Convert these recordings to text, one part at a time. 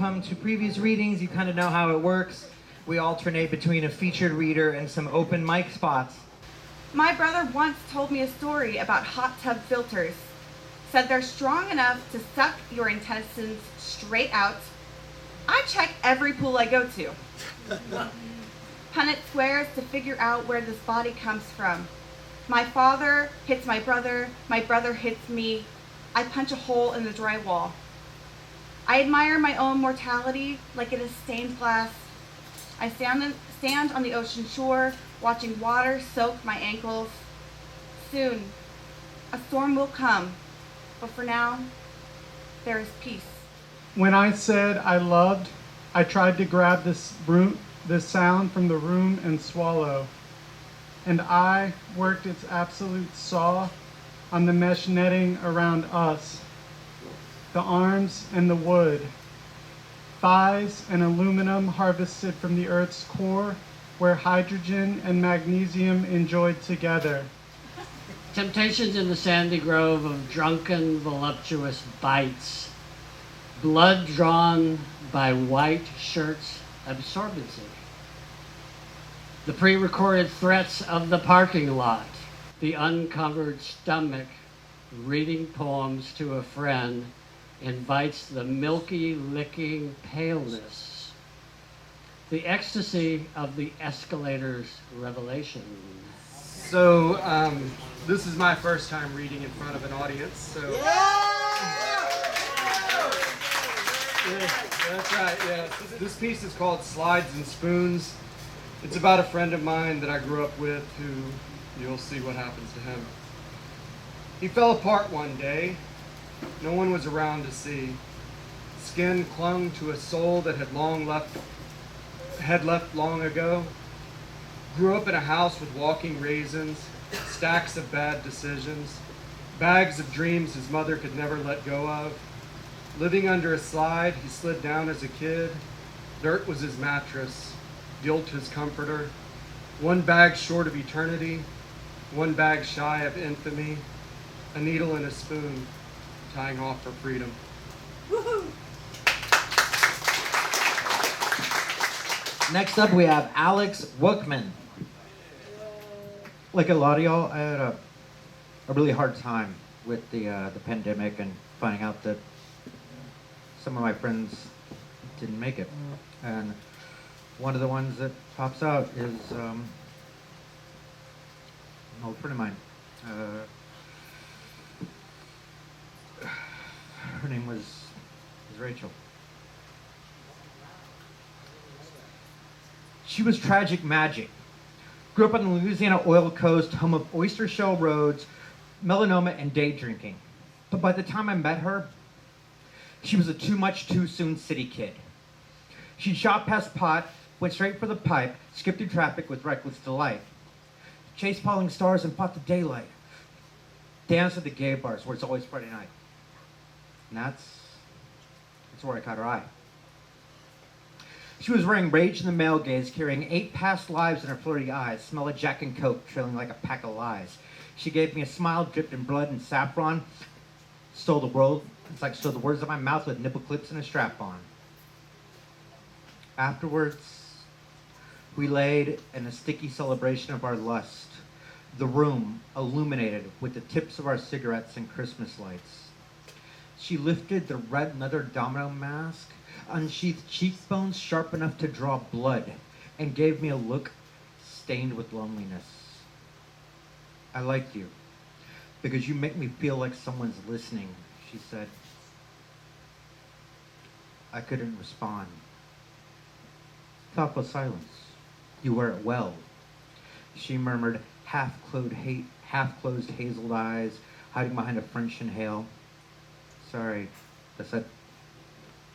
come to previous readings, you kind of know how it works. We alternate between a featured reader and some open mic spots. My brother once told me a story about hot tub filters. Said they're strong enough to suck your intestines straight out. I check every pool I go to. Punnett swears to figure out where this body comes from. My father hits my brother hits me. I punch a hole in the drywall. I admire my own mortality like it is stained glass. I stand on the ocean shore, watching water soak my ankles. Soon, a storm will come, but for now, there is peace. When I said I loved, I tried to grab this sound from the room and swallow. And I worked its absolute saw on the mesh netting around us, the arms and the wood, thighs and aluminum harvested from the Earth's core, where hydrogen and magnesium enjoyed together. Temptations in the sandy grove of drunken, voluptuous bites, blood drawn by white shirts' absorbency. The pre-recorded threats of the parking lot, the uncovered stomach reading poems to a friend invites the milky licking paleness, the ecstasy of the escalator's revelation. So, this is my first time reading in front of an audience, so... Yeah, that's right, yeah. This piece is called Slides and Spoons. It's about a friend of mine that I grew up with who, you'll see what happens to him. He fell apart one day. No one was around to see. Skin clung to a soul that had left long ago. Grew up in a house with walking raisins, stacks of bad decisions, bags of dreams his mother could never let go of. Living under a slide, he slid down as a kid. Dirt was his mattress, guilt his comforter. One bag short of eternity, one bag shy of infamy. A needle and a spoon, tying off for freedom. Woohoo! Next up, we have Alex Wookman. Like a lot of y'all, I had a really hard time with the pandemic and finding out that some of my friends didn't make it. And one of the ones that pops out is an old friend of mine. Her name was Rachel. She was tragic magic. Grew up on the Louisiana oil coast, home of oyster shell roads, melanoma, and day drinking. But by the time I met her, she was a too much too soon city kid. She shot past pot, went straight for the pipe, skipped through traffic with reckless delight. Chased falling stars and fought the daylight. Danced at the gay bars where it's always Friday night. And that's where I caught her eye. She was wearing rage in the male gaze, carrying 8 past lives in her flirty eyes, smell of Jack and Coke trailing like a pack of lies. She gave me a smile dripped in blood and saffron, stole the words out of my mouth with nipple clips and a strap on. Afterwards, we laid in a sticky celebration of our lust, the room illuminated with the tips of our cigarettes and Christmas lights. She lifted the red leather domino mask, unsheathed cheekbones sharp enough to draw blood, and gave me a look stained with loneliness. I like you, because you make me feel like someone's listening, she said. I couldn't respond. Thoughtful silence. You wear it well, she murmured, half-closed hazeled eyes, hiding behind a French inhale. Sorry, I said.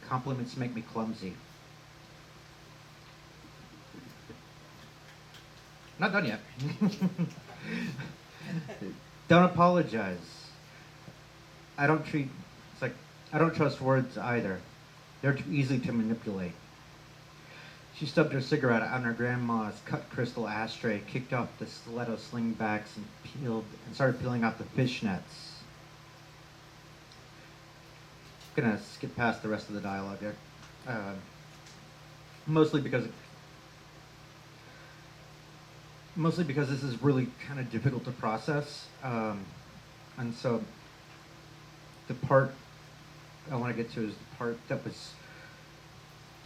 Compliments make me clumsy. Not done yet. Don't apologize. I don't trust words either. They're too easy to manipulate. She stubbed her cigarette on her grandma's cut crystal ashtray, kicked off the stiletto slingbacks, and started peeling off the fishnets. I'm gonna skip past the rest of the dialogue here. Uh, mostly because this is really kind of difficult to process, and so the part I want to get to is the part that was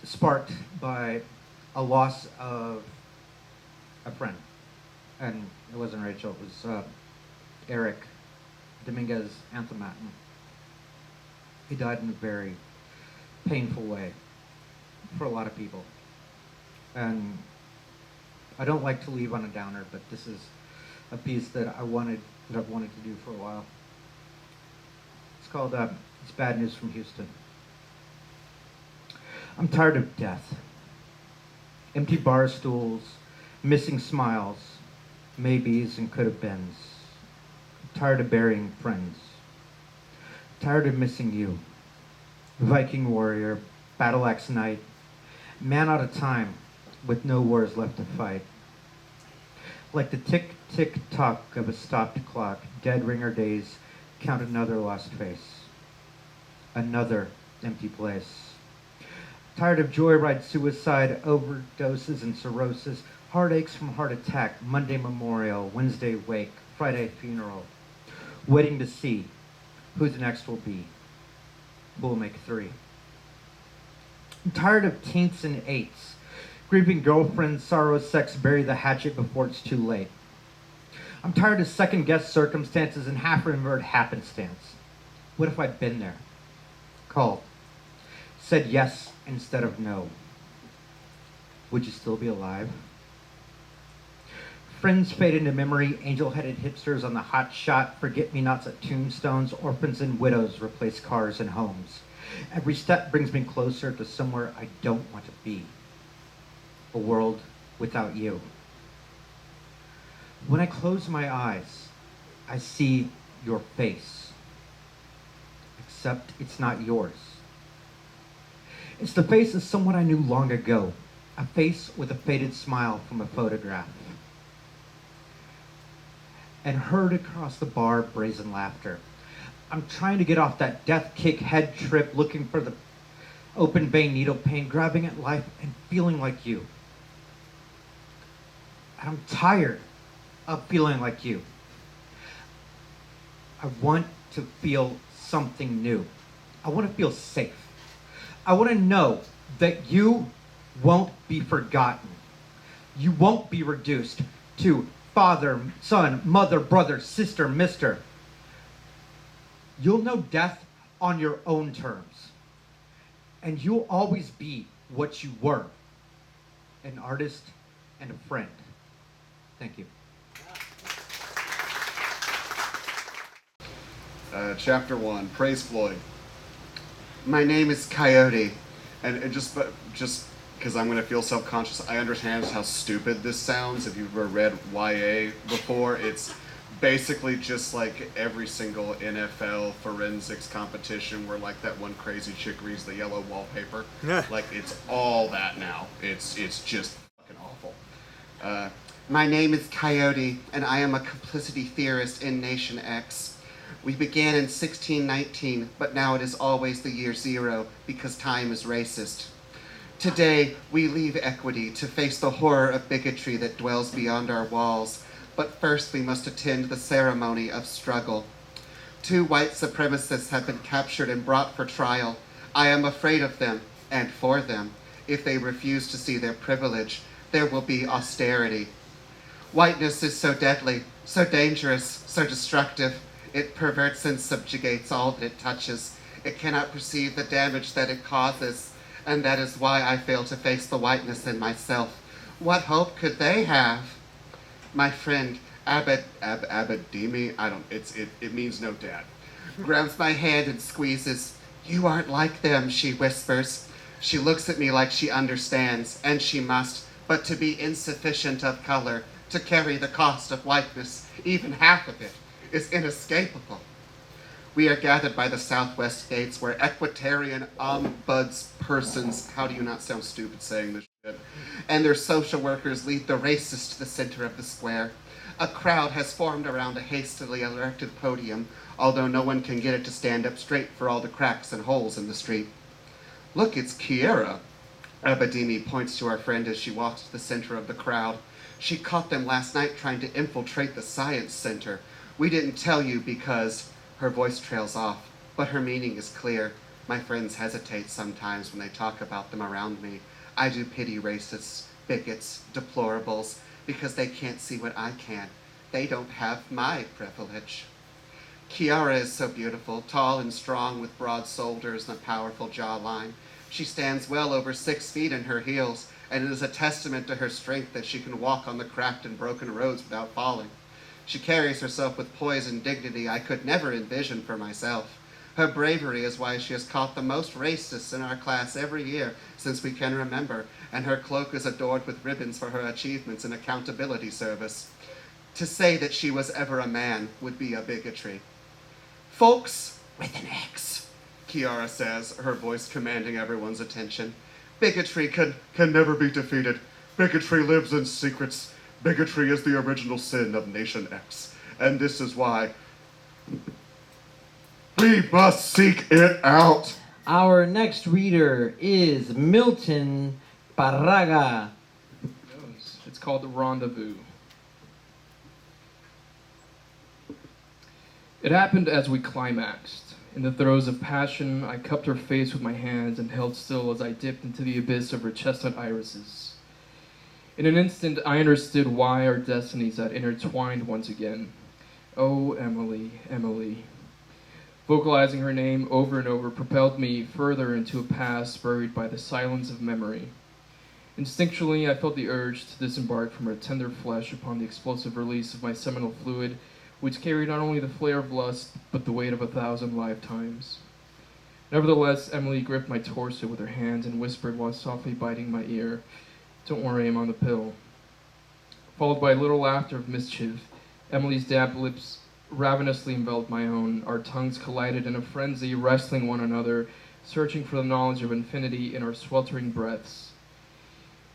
sparked by a loss of a friend, and it wasn't Rachel, it was Eric Dominguez Anthematin. He died in a very painful way for a lot of people, and I don't like to leave on a downer, but this is a piece that I've wanted to do for a while. It's called "It's Bad News from Houston." I'm tired of death. Empty bar stools, missing smiles, maybes and could have beens. I'm tired of burying friends. Tired of missing you. Viking warrior, battle axe knight, man out of time with no wars left to fight. Like the tick, tick, tock of a stopped clock, dead ringer days count another lost face. Another empty place. Tired of joyride suicide, overdoses and cirrhosis, heartaches from heart attack, Monday memorial, Wednesday wake, Friday funeral. Waiting to see who the next will be. Who will make 3. I'm tired of taints and eights. Grieving girlfriends, sorrow, sex, bury the hatchet before it's too late. I'm tired of second-guess circumstances and half-remembered happenstance. What if I'd been there? Called. Said yes instead of no. Would you still be alive? Friends fade into memory, angel-headed hipsters on the hot shot, forget-me-nots at tombstones, orphans and widows replace cars and homes. Every step brings me closer to somewhere I don't want to be. A world without you. When I close my eyes, I see your face. Except it's not yours. It's the face of someone I knew long ago. A face with a faded smile from a photograph. And heard across the bar brazen laughter. I'm trying to get off that death kick head trip, looking for the open vein needle pain, grabbing at life and feeling like you. And I'm tired of feeling like you. I want to feel something new. I want to feel safe. I want to know that you won't be forgotten. You won't be reduced to father, son, mother, brother, sister, mister. You'll know death on your own terms. And you'll always be what you were. An artist and a friend. Thank you. Chapter 1, Praise Floyd. My name is Coyote, and just because I'm going to feel self-conscious, I understand how stupid this sounds. If you've ever read YA before, it's basically just like every single NFL forensics competition where like that one crazy chick reads the yellow wallpaper. Like it's all that now. It's just fucking awful. My name is Coyote, and I am a complicity theorist in Nation X. We began in 1619, but now it is always the year 0 because time is racist. Today, we leave equity to face the horror of bigotry that dwells beyond our walls, but first we must attend the ceremony of struggle. 2 white supremacists have been captured and brought for trial. I am afraid of them, and for them. If they refuse to see their privilege, there will be austerity. Whiteness is so deadly, so dangerous, so destructive. It perverts and subjugates all that it touches. It cannot perceive the damage that it causes, and that is why I fail to face the whiteness in myself. What hope could they have? My friend, Abadimi, it means no dad, grabs my hand and squeezes. You aren't like them, she whispers. She looks at me like she understands, and she must, but to be insufficient of color, to carry the cost of whiteness, even half of it, is inescapable. We are gathered by the southwest gates where equitarian ombudspersons, how do you not sound stupid saying this shit, and their social workers lead the racists to the center of the square. A crowd has formed around a hastily erected podium, although no one can get it to stand up straight for all the cracks and holes in the street. Look, it's Kiera. Abadimi points to our friend as she walks to the center of the crowd. She caught them last night trying to infiltrate the science center. We didn't tell you because... Her voice trails off, but her meaning is clear. My friends hesitate sometimes when they talk about them around me. I do pity racists, bigots, deplorables, because they can't see what I can. They don't have my privilege. Kiara is so beautiful, tall and strong with broad shoulders and a powerful jawline. She stands well over 6 feet in her heels, and it is a testament to her strength that she can walk on the cracked and broken roads without falling. She carries herself with poise and dignity I could never envision for myself. Her bravery is why she has caught the most racists in our class every year since we can remember, and her cloak is adorned with ribbons for her achievements in accountability service. To say that she was ever a man would be a bigotry. Folks with an X, Kiara says, her voice commanding everyone's attention. Bigotry can never be defeated. Bigotry lives in secrets. Bigotry is the original sin of Nation X, and this is why we must seek it out. Our next reader is Milton Barraga. It's called The Rendezvous. It happened as we climaxed. In the throes of passion, I cupped her face with my hands and held still as I dipped into the abyss of her chestnut irises. In an instant, I understood why our destinies had intertwined once again. Oh, Emily, Emily. Vocalizing her name over and over propelled me further into a past buried by the silence of memory. Instinctually, I felt the urge to disembark from her tender flesh upon the explosive release of my seminal fluid, which carried not only the flare of lust, but the weight of 1,000 lifetimes. Nevertheless, Emily gripped my torso with her hands and whispered while softly biting my ear, "Don't worry, I'm on the pill." Followed by a little laughter of mischief, Emily's damp lips ravenously enveloped my own. Our tongues collided in a frenzy, wrestling one another, searching for the knowledge of infinity in our sweltering breaths.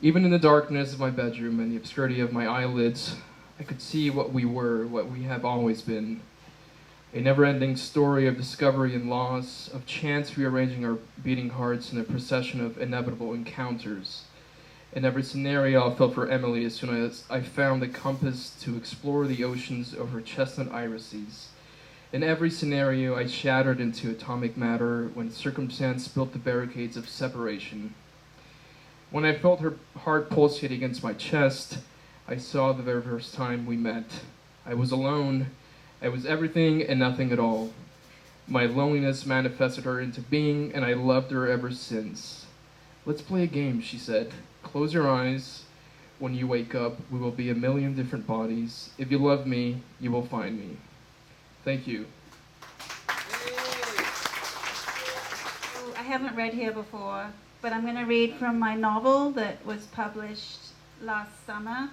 Even in the darkness of my bedroom and the obscurity of my eyelids, I could see what we were, what we have always been. A never-ending story of discovery and loss, of chance rearranging our beating hearts in a procession of inevitable encounters. In every scenario, I felt for Emily as soon as I found the compass to explore the oceans of her chestnut irises. In every scenario, I shattered into atomic matter when circumstance built the barricades of separation. When I felt her heart pulsate against my chest, I saw the very first time we met. I was alone. I was everything and nothing at all. My loneliness manifested her into being, and I loved her ever since. "Let's play a game," she said. "Close your eyes. When you wake up, we will be a million different bodies. If you love me, you will find me." Thank you. I haven't read here before, but I'm going to read from my novel that was published last summer,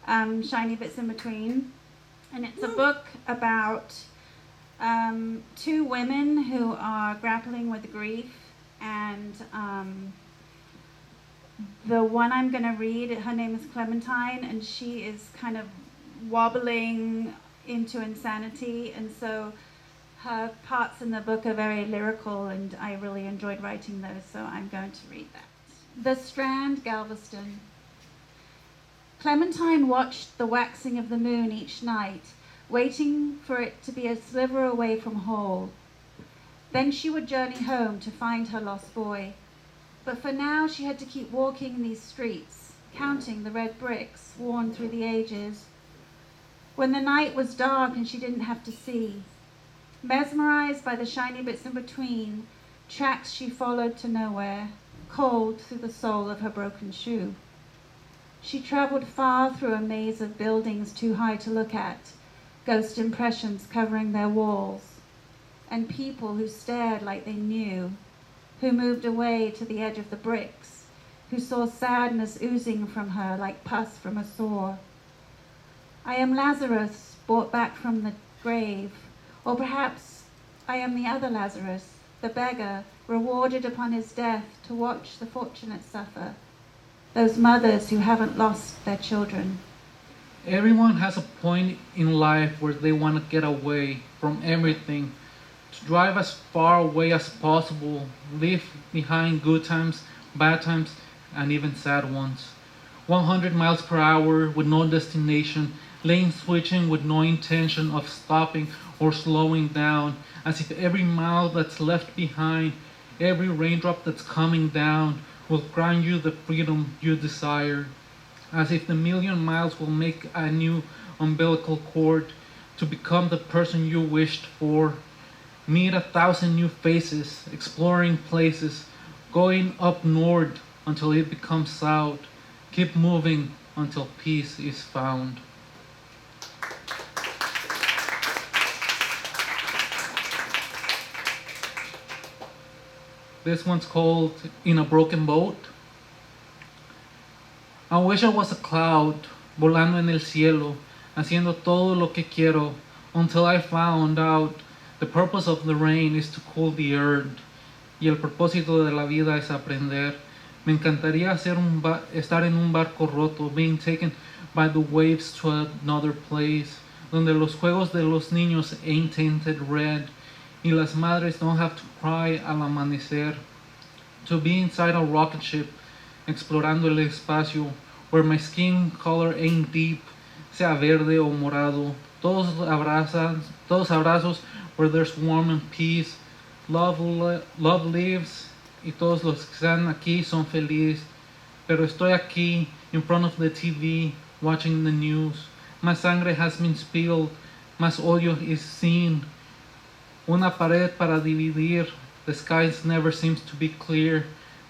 Shiny Bits in Between. And it's a book about 2 women who are grappling with grief, and the one I'm going to read, her name is Clementine, and she is kind of wobbling into insanity, and so her parts in the book are very lyrical, and I really enjoyed writing those, so I'm going to read that. The Strand, Galveston. Clementine watched the waxing of the moon each night, waiting for it to be a sliver away from whole. Then she would journey home to find her lost boy. But for now, she had to keep walking these streets, counting the red bricks worn through the ages. When the night was dark and she didn't have to see, mesmerized by the shiny bits in between, tracks she followed to nowhere, cold through the sole of her broken shoe. She traveled far through a maze of buildings too high to look at, ghost impressions covering their walls, and people who stared like they knew, who moved away to the edge of the bricks, who saw sadness oozing from her like pus from a sore. I am Lazarus, brought back from the grave, or perhaps I am the other Lazarus, the beggar, rewarded upon his death to watch the fortunate suffer, those mothers who haven't lost their children. Everyone has a point in life where they want to get away from everything, to drive as far away as possible, leave behind good times, bad times, and even sad ones. 100 miles per hour with no destination, lane switching with no intention of stopping or slowing down, as if every mile that's left behind, every raindrop that's coming down, will grant you the freedom you desire, as if the million miles will make a new umbilical cord to become the person you wished for. Meet 1,000 new faces, exploring places, going up north until it becomes south. Keep moving until peace is found. This one's called In a Broken Boat. I wish I was a cloud, volando en el cielo, haciendo todo lo que quiero, until I found out the purpose of the rain is to cool the earth, y el propósito de la vida es aprender. Me encantaría estar en un barco roto, being taken by the waves to another place, donde los juegos de los niños ain't tainted red, y las madres don't have to cry al amanecer. To be inside a rocket ship, explorando el espacio, where my skin color ain't deep, sea verde o morado, todos abrazos where there's warmth and peace, love lives, y todos los que están aquí son felices, pero estoy aquí in front of the TV, watching the news. My sangre has been spilled, más odio is seen. Una pared para dividir, the skies never seems to be clear.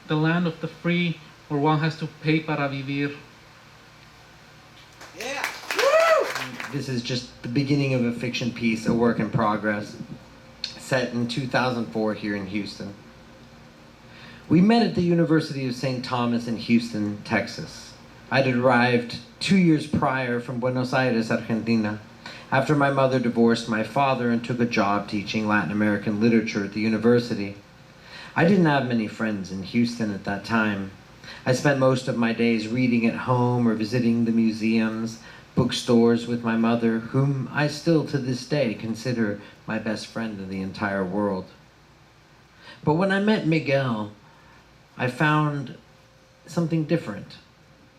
The land of the free, where one has to pay para vivir. Yeah. This is just the beginning of a fiction piece, a work in progress, set in 2004 here in Houston. We met at the University of St. Thomas in Houston, Texas. I'd arrived 2 years prior from Buenos Aires, Argentina, after my mother divorced my father and took a job teaching Latin American literature at the university. I didn't have many friends in Houston at that time. I spent most of my days reading at home or visiting the museums, bookstores with my mother, whom I still to this day consider my best friend in the entire world. But when I met Miguel, I found something different.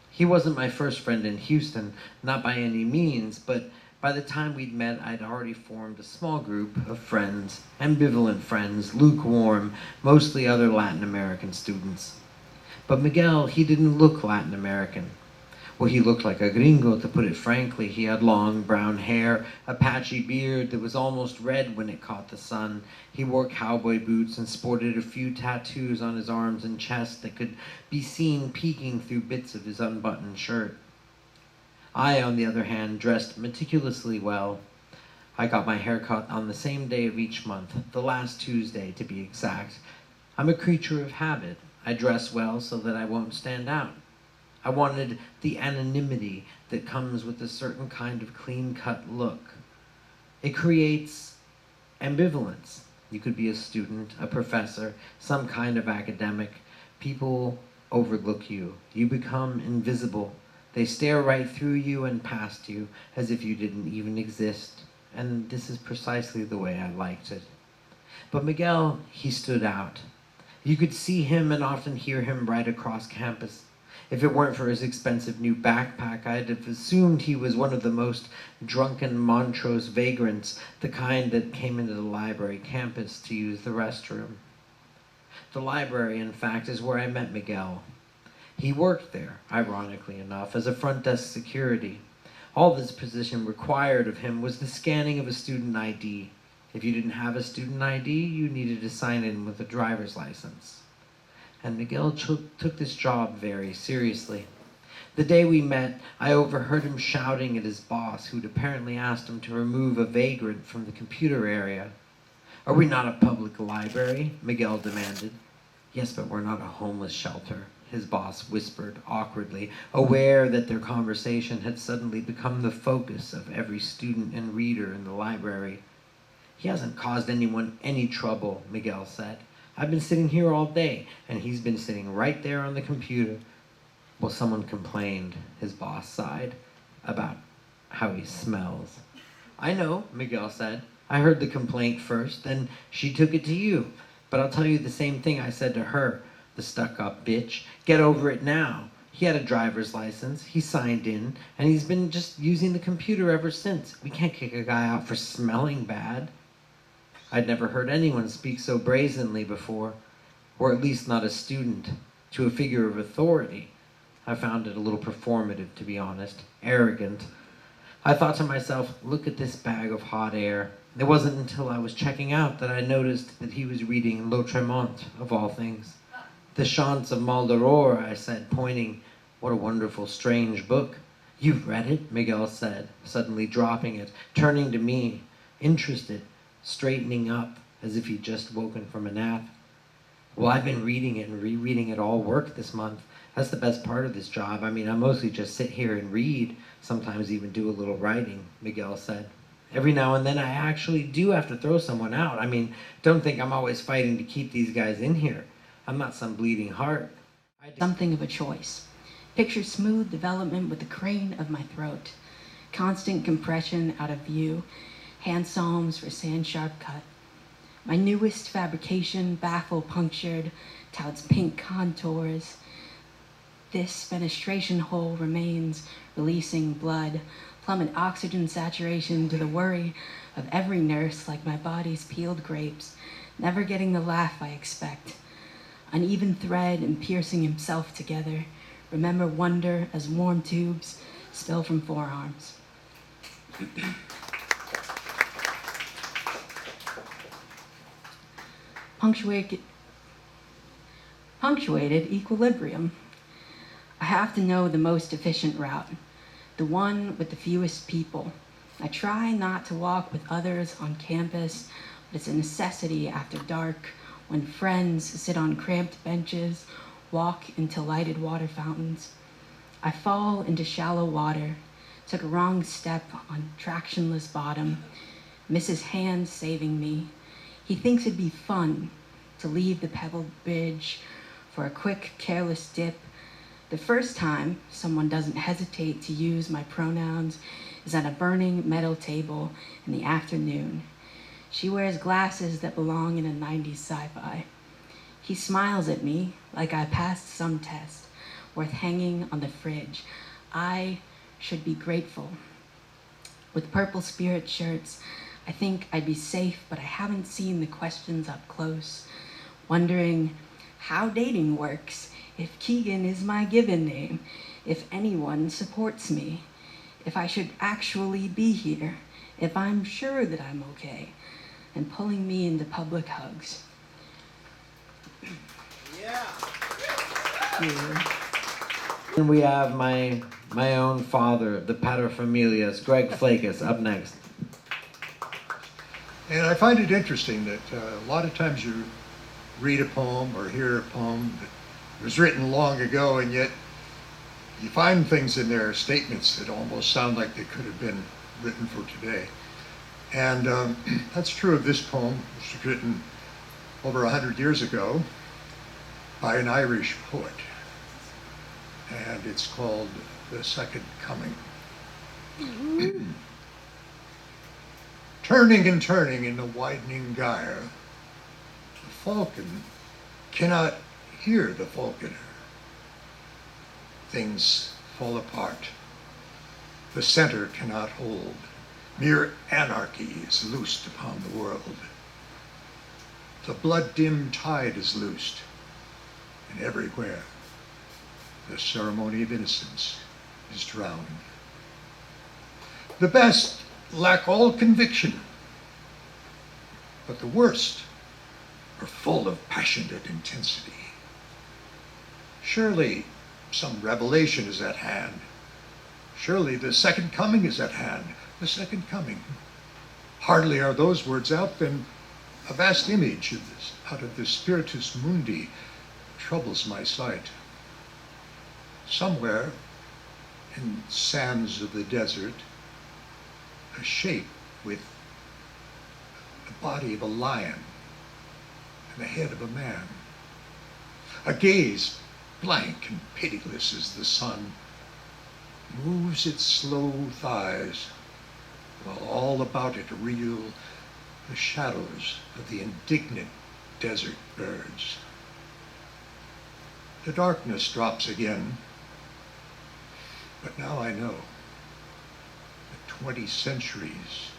He wasn't my first friend in Houston, not by any means, but by the time we'd met, I'd already formed a small group of friends, ambivalent friends, lukewarm, mostly other Latin American students. But Miguel, he didn't look Latin American. Well, he looked like a gringo, to put it frankly. He had long brown hair, a patchy beard that was almost red when it caught the sun. He wore cowboy boots and sported a few tattoos on his arms and chest that could be seen peeking through bits of his unbuttoned shirt. I, on the other hand, dressed meticulously well. I got my hair cut on the same day of each month, the last Tuesday to be exact. I'm a creature of habit. I dress well so that I won't stand out. I wanted the anonymity that comes with a certain kind of clean-cut look. It creates ambivalence. You could be a student, a professor, some kind of academic. People overlook you. You become invisible. They stare right through you and past you as if you didn't even exist. And this is precisely the way I liked it. But Miguel, he stood out. You could see him and often hear him right across campus. If it weren't for his expensive new backpack, I'd have assumed he was one of the most drunken Montrose vagrants, the kind that came into the library campus to use the restroom. The library, in fact, is where I met Miguel. He worked there, ironically enough, as a front desk security. All this position required of him was the scanning of a student ID. If you didn't have a student ID, you needed to sign in with a driver's license. And Miguel took this job very seriously. The day we met, I overheard him shouting at his boss, who'd apparently asked him to remove a vagrant from the computer area. "Are we not a public library?" Miguel demanded. "Yes, but we're not a homeless shelter," his boss whispered awkwardly, aware that their conversation had suddenly become the focus of every student and reader in the library. "He hasn't caused anyone any trouble," Miguel said. "I've been sitting here all day, and he's been sitting right there on the computer." "Well, someone complained," his boss sighed, "about how he smells." "I know," Miguel said. I heard the complaint first, then she took it to you. But I'll tell you the same thing I said to her, the stuck-up bitch. Get over it now. He had a driver's license, he signed in, and he's been just using the computer ever since. We can't kick a guy out for smelling bad. I'd never heard anyone speak so brazenly before, or at least not a student, to a figure of authority. I found it a little performative, to be honest, arrogant. I thought to myself, look at this bag of hot air. It wasn't until I was checking out that I noticed that he was reading L'Autremont, of all things. The Chants of Maldoror, I said, pointing. What a wonderful, strange book. You've read it? Miguel said, suddenly dropping it, turning to me, interested, straightening up, as if he'd just woken from a nap. Well, I've been reading it and rereading it all work this month. That's the best part of this job. I mean, I mostly just sit here and read, sometimes even do a little writing, Miguel said. Every now and then I actually do have to throw someone out. I mean, don't think I'm always fighting to keep these guys in here. I'm not some bleeding heart. Something of a choice. Picture smooth development with the crane of my throat. Constant compression out of view. Hand psalms for sand sharp cut. My newest fabrication, baffle punctured, touts pink contours. This fenestration hole remains, releasing blood, plummet oxygen saturation to the worry of every nurse like my body's peeled grapes, never getting the laugh I expect. Uneven thread and piercing himself together. Remember wonder as warm tubes spill from forearms. Punctuated equilibrium. I have to know the most efficient route, the one with the fewest people. I try not to walk with others on campus, but it's a necessity after dark when friends sit on cramped benches, walk into lighted water fountains. I fall into shallow water, took a wrong step on tractionless bottom, Mrs. Hand saving me. He thinks it'd be fun to leave the pebbled bridge for a quick, careless dip. The first time someone doesn't hesitate to use my pronouns is at a burning metal table in the afternoon. She wears glasses that belong in a 90s sci-fi. He smiles at me like I passed some test worth hanging on the fridge. I should be grateful. With purple spirit shirts, I think I'd be safe, but I haven't seen the questions up close. Wondering how dating works, if Keegan is my given name, if anyone supports me, if I should actually be here, if I'm sure that I'm okay, and pulling me into public hugs. Yeah. And we have my own father, the paterfamilias, Greg Flakus, up next. And I find it interesting that a lot of times you read a poem or hear a poem that was written long ago, and yet you find things in there, statements that almost sound like they could have been written for today. And that's true of this poem, which was written over 100 years ago by an Irish poet. And it's called The Second Coming. Turning and turning in the widening gyre, the falcon cannot hear the falconer. Things fall apart. The center cannot hold. Mere anarchy is loosed upon the world. The blood-dimmed tide is loosed, and everywhere the ceremony of innocence is drowned. The best lack all conviction, but the worst are full of passionate intensity. Surely some revelation is at hand. Surely the second coming is at hand. The second coming. Hardly are those words out, then a vast image of this, out of the Spiritus Mundi troubles my sight. Somewhere in sands of the desert, a shape with the body of a lion and the head of a man. A gaze blank and pitiless as the sun moves its slow thighs, while all about it reel the shadows of the indignant desert birds. The darkness drops again, but now I know that 20 centuries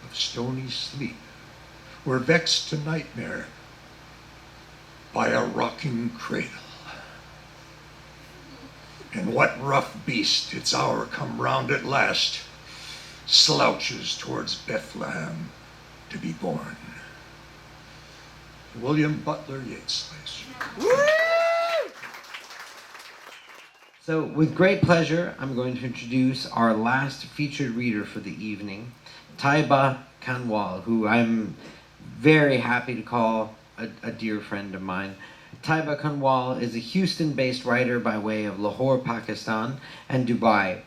of stony sleep were vexed to nightmare by a rocking cradle. And what rough beast, its hour come round at last, slouches towards Bethlehem to be born? William Butler Yeats, please. So, with great pleasure, I'm going to introduce our last featured reader for the evening, Tayyba Kanwal, who I'm very happy to call a dear friend of mine. Tayyba Kanwal is a Houston-based writer by way of Lahore, Pakistan, and Dubai.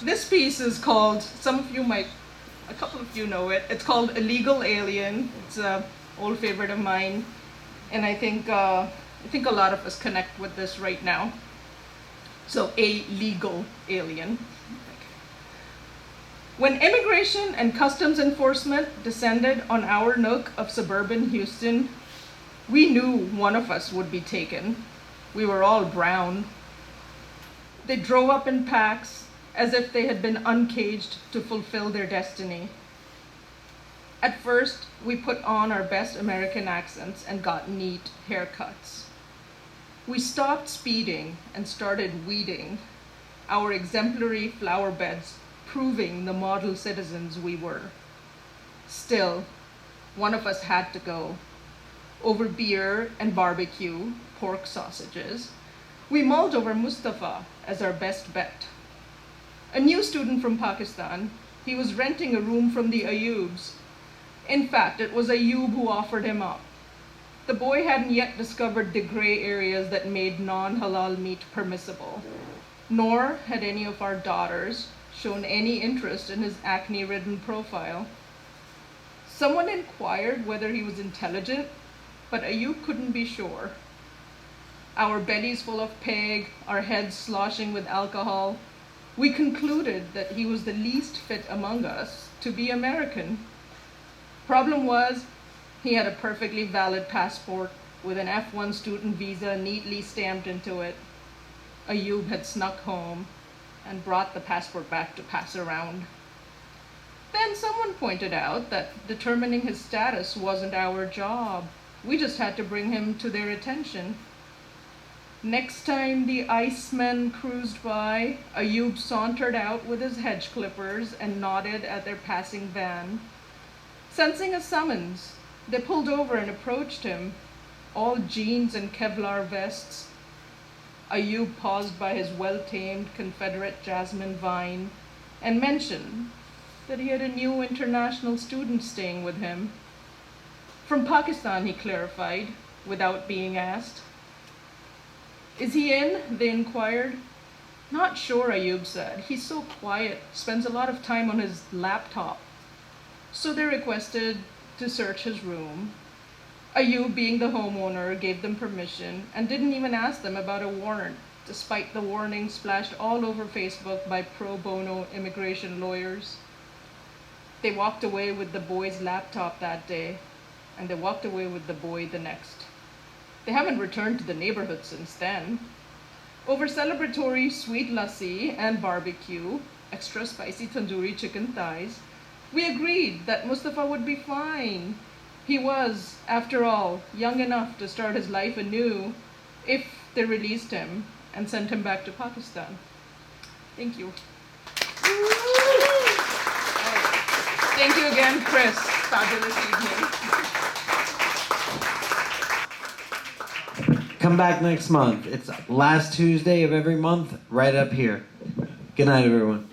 This piece is called, a couple of you know it, it's called Illegal Alien. It's an old favorite of mine, and I think a lot of us connect with this right now. So, a legal alien. When immigration and customs enforcement descended on our nook of suburban Houston, we knew one of us would be taken. We were all brown. They drove up in packs as if they had been uncaged to fulfill their destiny. At first, we put on our best American accents and got neat haircuts. We stopped speeding and started weeding, our exemplary flower beds proving the model citizens we were. Still, one of us had to go. Over beer and barbecue, pork sausages, we mulled over Mustafa as our best bet. A new student from Pakistan, he was renting a room from the Ayubs. In fact, it was Ayub who offered him up. The boy hadn't yet discovered the gray areas that made non-halal meat permissible, nor had any of our daughters shown any interest in his acne-ridden profile. Someone inquired whether he was intelligent, but Ayub couldn't be sure. Our bellies full of peg, our heads sloshing with alcohol, we concluded that he was the least fit among us to be American. Problem was, he had a perfectly valid passport with an F1 student visa neatly stamped into it. Ayub had snuck home and brought the passport back to pass around. Then someone pointed out that determining his status wasn't our job. We just had to bring him to their attention. Next time the Icemen cruised by, Ayub sauntered out with his hedge clippers and nodded at their passing van. Sensing a summons, they pulled over and approached him, all jeans and Kevlar vests. Ayub paused by his well-tamed Confederate jasmine vine and mentioned that he had a new international student staying with him. From Pakistan, he clarified, without being asked. Is he in? They inquired. Not sure, Ayub said. He's so quiet, spends a lot of time on his laptop. So they requested to search his room. Ayub, being the homeowner, gave them permission and didn't even ask them about a warrant, despite the warning splashed all over Facebook by pro bono immigration lawyers. They walked away with the boy's laptop that day, and they walked away with the boy the next. They haven't returned to the neighborhood since then. Over celebratory sweet lassi and barbecue, extra spicy tandoori chicken thighs, we agreed that Mustafa would be fine. He was, after all, young enough to start his life anew if they released him and sent him back to Pakistan. Thank you. Thank you again, Chris. Fabulous evening. Come back next month. It's last Tuesday of every month, right up here. Good night, everyone.